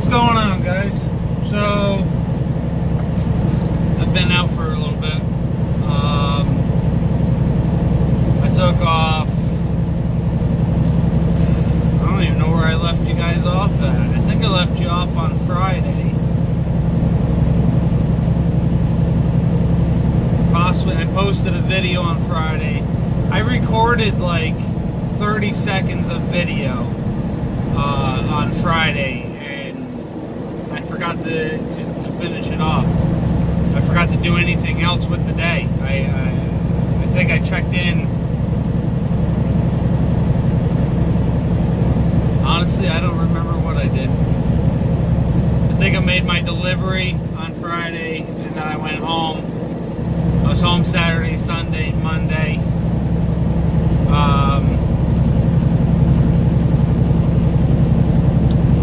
What's going on, guys? So I've been out for a little bit. I took off. I don't even know where I left you guys off at. I think I left you off on Friday. Possibly, I posted a video on Friday. I recorded like 30 seconds of video on Friday, and I forgot to finish it off. I forgot to do anything else with the day. I think I checked in. Honestly, I don't remember what I did. I think I made my delivery on Friday, and then I went home. I was home Saturday, Sunday, Monday.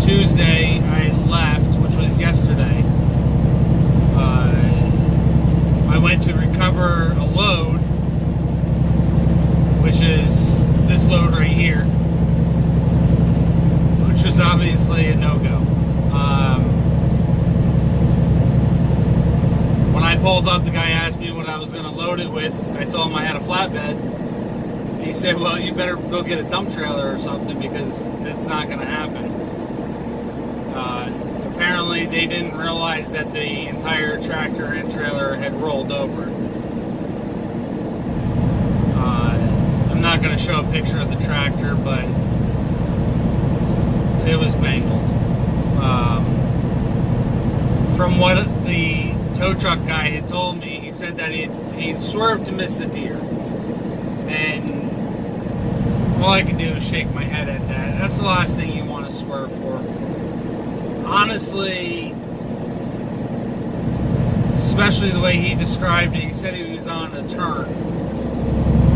Tuesday, I left, which was yesterday. I went to recover a load, which is this load right here, which was obviously a no-go. When I pulled up, the guy asked me what I was going to load it with. I told him I had a flatbed. He said, well, you better go get a dump trailer or something because it's not going to happen. Apparently, they didn't realize that the entire tractor and trailer had rolled over. I'm not going to show a picture of the tractor, but it was mangled. From what the tow truck guy had told me, he said that he'd swerved to miss a deer. And all I can do is shake my head at that. That's the last thing you want to swerve for. Honestly, especially the way he described it, he said he was on a turn.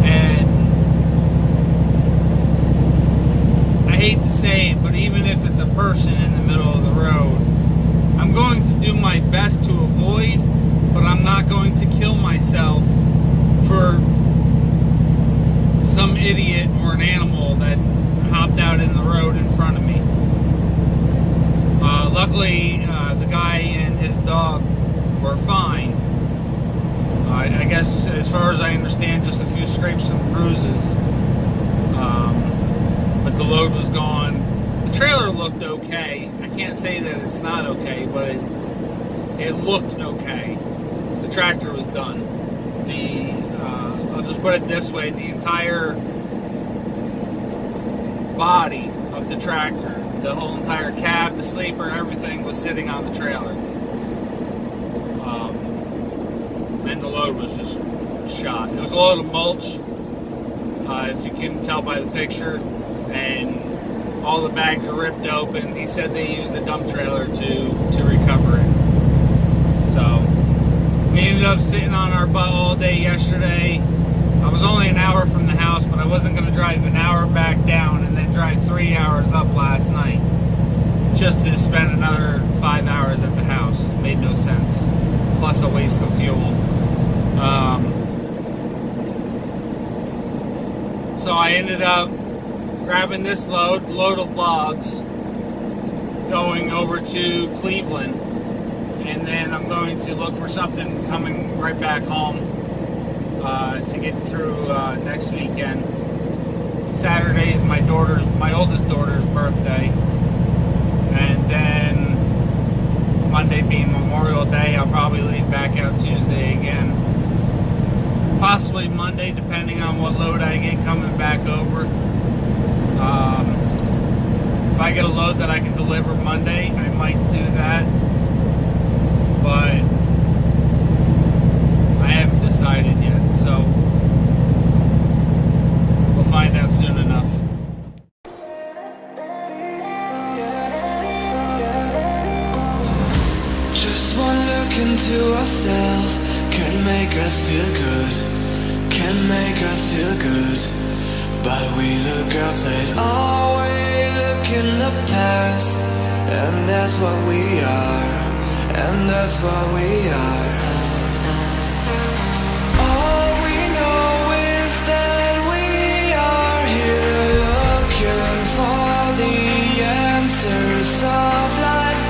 And I hate to say it, but even if it's a person in the middle of the road, I'm going to do my best to avoid, but I'm not going to kill myself for some idiot or an animal that hopped out in the road in front of me. Luckily, the guy and his dog were fine. I guess, as far as I understand, just a few scrapes and bruises. But the load was gone. The trailer looked okay. I can't say that it's not okay, but it looked okay. The tractor was done. I'll just put it this way, the entire body of the tractor, the whole entire cab, the sleeper, everything was sitting on the trailer. And the load was just shot. It was a load of mulch, if you can tell by the picture, and all the bags were ripped open. He said they used the dump trailer to recover it. So we ended up sitting on our butt all day yesterday. I was only an hour from the house, but I wasn't going to drive an hour back down and then drive 3 hours up last night just to spend another 5 hours at the house. It made no sense. Plus a waste of fuel. So I ended up grabbing this load of logs, going over to Cleveland, and then I'm going to look for something coming right back home to get through next weekend. Saturday is my oldest daughter's birthday, and then Monday being Memorial Day, I'll probably leave back out Tuesday again. Possibly Monday, depending on what load I get coming back over. If I get a load that I can deliver Monday, I might do that. But I haven't decided yet, so we'll find out soon enough. Just one look into ourselves can make us feel good, can make us feel good. But we look outside, oh, we look in the past, and that's what we are, and that's what we are. All we know is that we are here looking for the answers of life.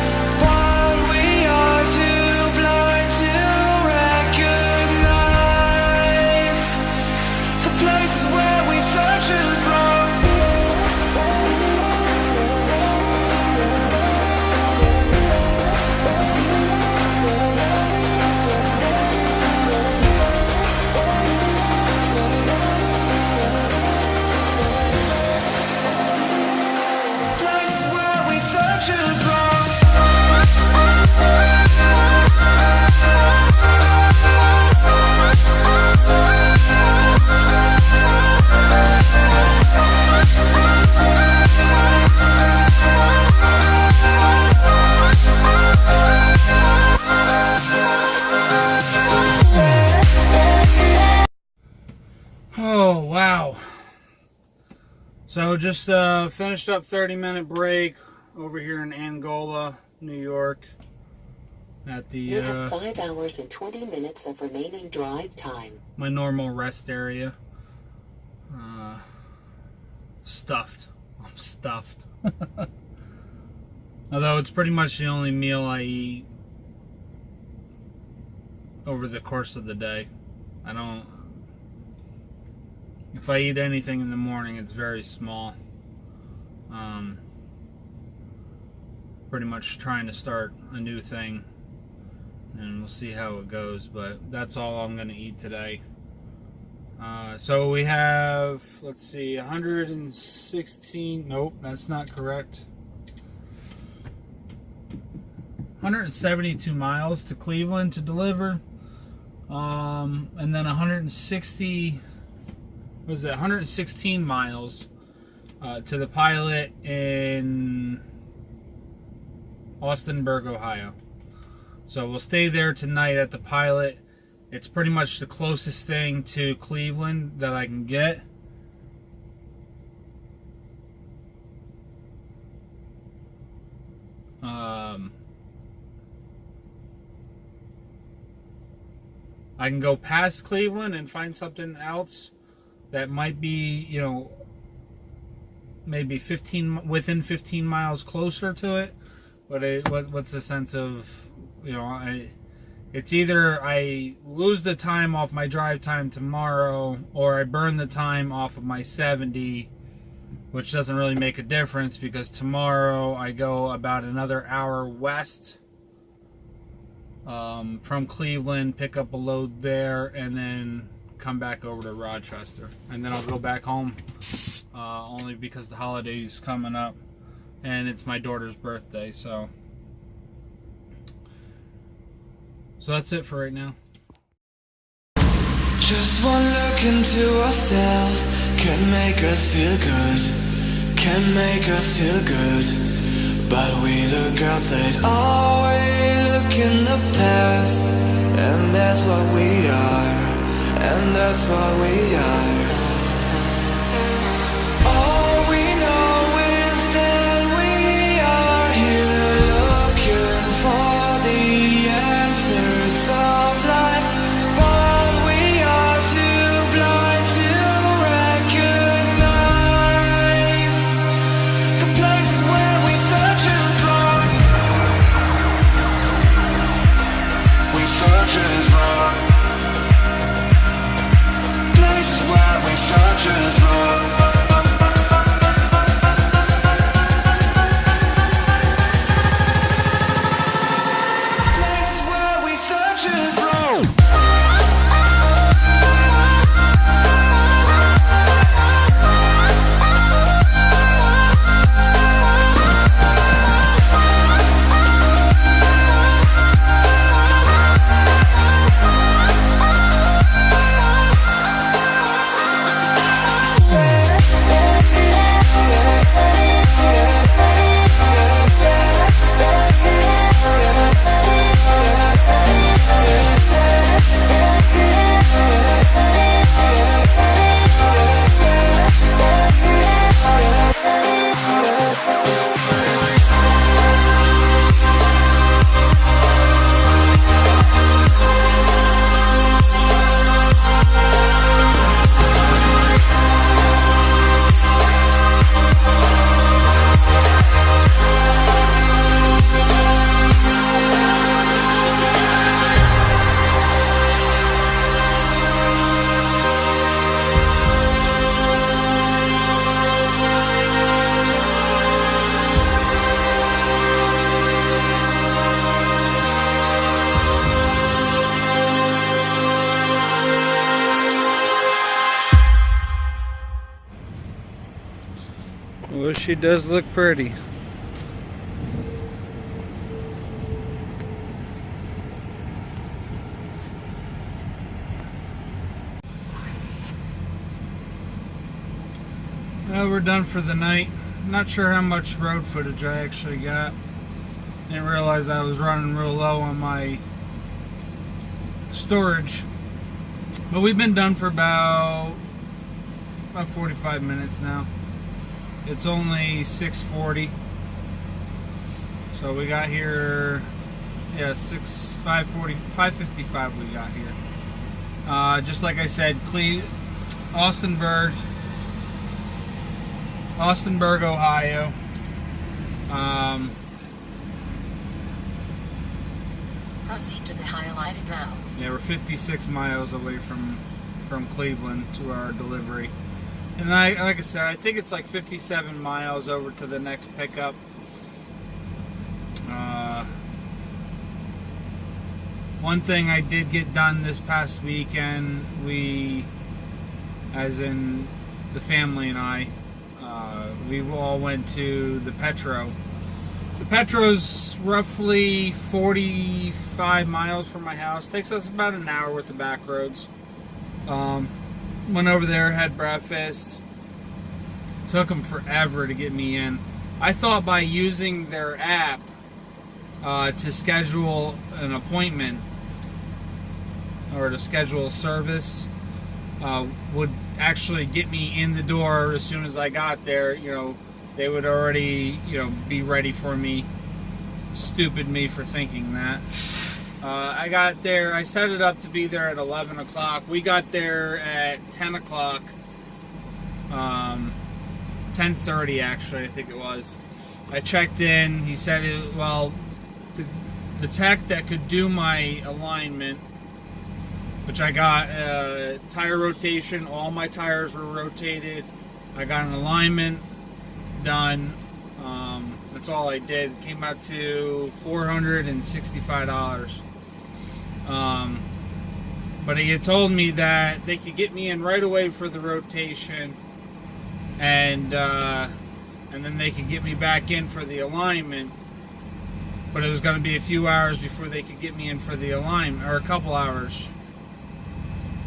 So just finished up 30-minute break over here in Angola, New York. At the You have 5 hours and 20 minutes of remaining drive time. My normal rest area. Stuffed. I'm stuffed. Although it's pretty much the only meal I eat over the course of the day. If I eat anything in the morning, it's very small. Pretty much trying to start a new thing, and we'll see how it goes, but that's all I'm going to eat today. So we have, let's see, 116, nope, that's not correct. 172 miles to Cleveland to deliver, and then 116 miles to the pilot in Austinburg, Ohio. So we'll stay there tonight at the pilot. It's pretty much the closest thing to Cleveland that I can get. I can go past Cleveland and find something else that might be, you know, maybe within 15 miles closer to it. But what's the sense of, you know, it's either I lose the time off my drive time tomorrow, or I burn the time off of my 70, which doesn't really make a difference because tomorrow I go about another hour west from Cleveland, pick up a load there, and then come back over to Rochester. And then I'll go back home only because the holiday's coming up and it's my daughter's birthday, so that's it for right now. Just one look into ourselves can make us feel good, can make us feel good. But we look outside, always look in the past, and that's what we are, and that's what we are. All we know is that we are here looking for the answers of life, but we are too blind to recognize the places where we search is wrong. We search is wrong. Places where we search is wrong. Well, she does look pretty. Well, we're done for the night. Not sure how much road footage I actually got. Didn't realize I was running real low on my storage. But we've been done for about 45 minutes now. It's only 6:40. So we got here, yeah, 5:55 we got here. Just like I said, Austinburg, Ohio. Proceed to the highlighted route. Yeah, we're 56 miles away from Cleveland to our delivery. And like I said, I think it's like 57 miles over to the next pickup. One thing I did get done this past weekend, as in the family and I, we all went to the Petro. The Petro's roughly 45 miles from my house. Takes us about an hour with the back roads. Went over there, had breakfast. Took them forever to get me in. I thought by using their app to schedule an appointment or to schedule a service would actually get me in the door as soon as I got there. You know, they would already, be ready for me. Stupid me for thinking that. I got there, I set it up to be there at 11 o'clock. We got there at 10 o'clock. 10:30 actually, I think it was. I checked in. He said, the tech that could do my alignment, which I got tire rotation, all my tires were rotated. I got an alignment done. That's all I did. It came out to $465. But he had told me that they could get me in right away for the rotation, and then they could get me back in for the alignment. But it was going to be a few hours before they could get me in for the alignment, or a couple hours.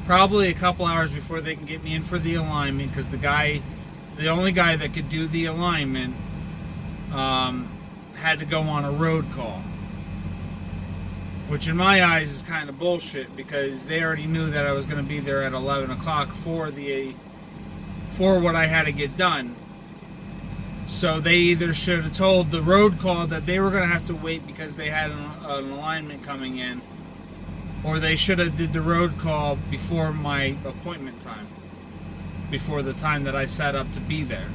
Probably a couple hours before they can get me in for the alignment, because the only guy that could do the alignment had to go on a road call. Which in my eyes is kind of bullshit, because they already knew that I was going to be there at 11 o'clock for what I had to get done. So they either should have told the road call that they were going to have to wait because they had an alignment coming in, or they should have did the road call before my appointment time, before the time that I set up to be there.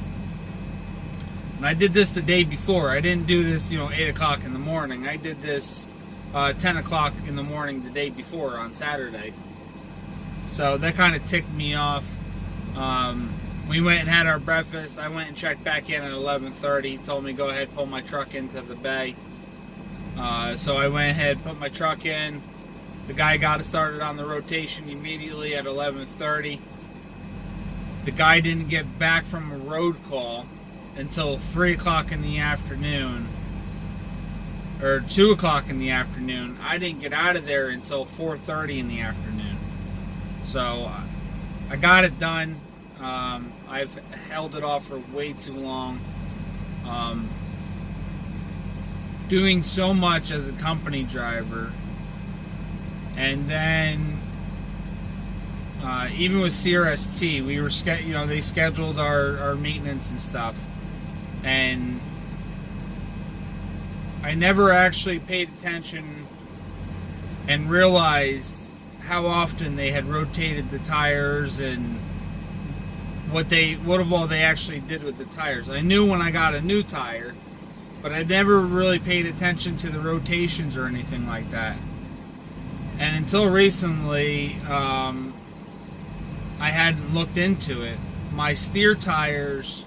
And I did this the day before. I didn't do this, 8 o'clock in the morning. I did this 10 o'clock in the morning the day before on Saturday. So that kind of ticked me off. We went and had our breakfast. I went and checked back in at 11:30. He told me go ahead, pull my truck into the bay. So I went ahead, put my truck in. The guy got it started on the rotation immediately at 11:30. The guy didn't get back from a road call until 3 o'clock in the afternoon, or 2 o'clock in the afternoon. I didn't get out of there until 4:30 in the afternoon. So I got it done. I've held it off for way too long. Doing so much as a company driver, and then even with CRST, we were they scheduled our maintenance and stuff, and I never actually paid attention and realized how often they had rotated the tires and what of all they actually did with the tires. I knew when I got a new tire, but I never really paid attention to the rotations or anything like that. And until recently, I hadn't looked into it. My steer tires,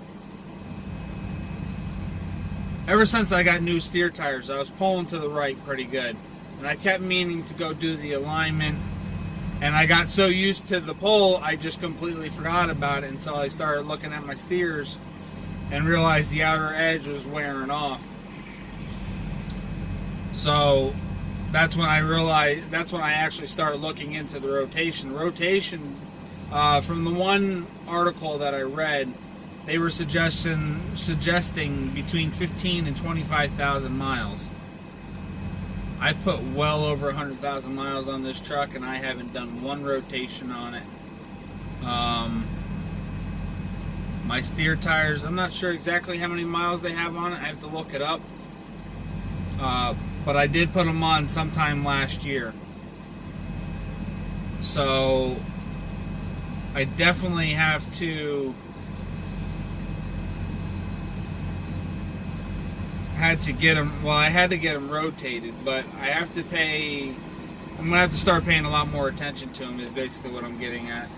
ever since I got new steer tires, I was pulling to the right pretty good. And I kept meaning to go do the alignment. And I got so used to the pull, I just completely forgot about it until I started looking at my steers and realized the outer edge was wearing off. So that's when I actually started looking into the rotation. Rotation, from the one article that I read, they were suggesting between 15 and 25,000 miles. I've put well over 100,000 miles on this truck, and I haven't done one rotation on it. My steer tires, I'm not sure exactly how many miles they have on it. I have to look it up. But I did put them on sometime last year. So I definitely have to get them. Well, I had to get them rotated, but I have to pay. I'm gonna have to start paying a lot more attention to them. Is basically what I'm getting at.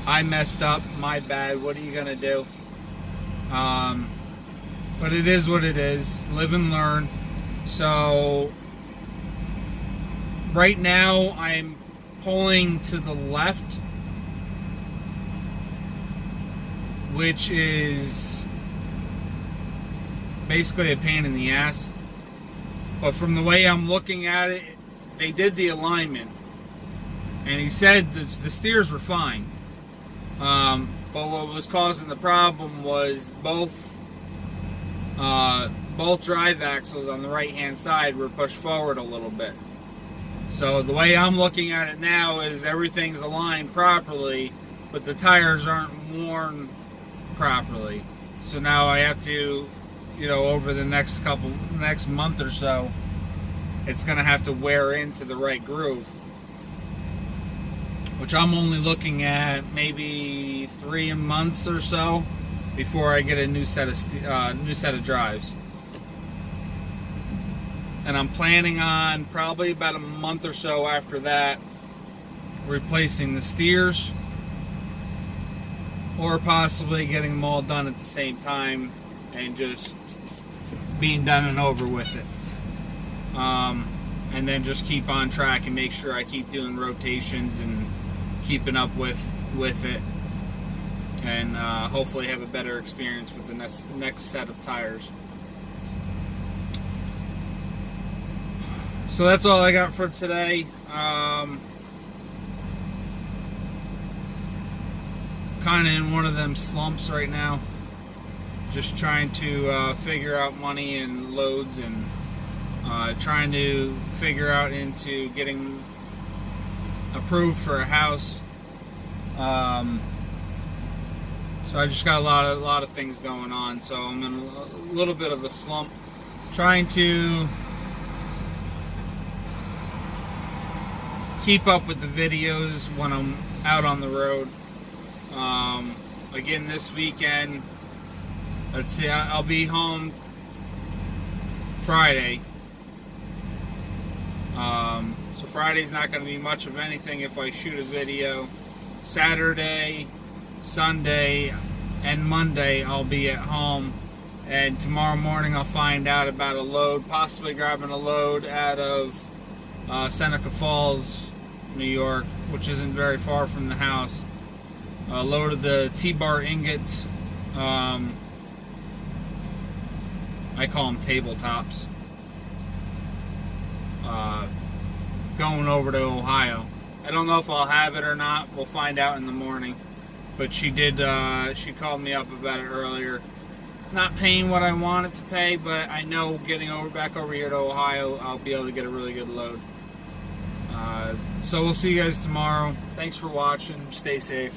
I messed up. My bad. What are you gonna do? But it is what it is. Live and learn. So right now I'm pulling to the left, which is basically a pain in the ass. But from the way I'm looking at it, they did the alignment, and he said that the steers were fine. But what was causing the problem was both drive axles on the right hand side were pushed forward a little bit. So the way I'm looking at it now is everything's aligned properly, but the tires aren't worn properly. So now I have to, over the next month or so, it's gonna have to wear into the right groove, which I'm only looking at maybe 3 months or so before I get a new set of drives. And I'm planning on probably about a month or so after that replacing the steers, or possibly getting them all done at the same time and just being done and over with it. And then just keep on track and make sure I keep doing rotations and keeping up with it, and hopefully have a better experience with the next set of tires. So that's all I got for today. Kind of in one of them slumps right now. Just trying to figure out money and loads, and trying to figure out into getting approved for a house. So I just got a lot of things going on. So I'm in a little bit of a slump, trying to keep up with the videos when I'm out on the road. Again, this weekend, let's see, I'll be home Friday. So Friday's not going to be much of anything if I shoot a video. Saturday, Sunday, and Monday I'll be at home. And tomorrow morning I'll find out about a load, possibly grabbing a load out of Seneca Falls, New York, which isn't very far from the house. A load of the T-bar ingots. I call them tabletops. Going over to Ohio. I don't know if I'll have it or not. We'll find out in the morning. But she did. She called me up about it earlier. Not paying what I wanted to pay, but I know getting back over here to Ohio, I'll be able to get a really good load. So we'll see you guys tomorrow. Thanks for watching. Stay safe.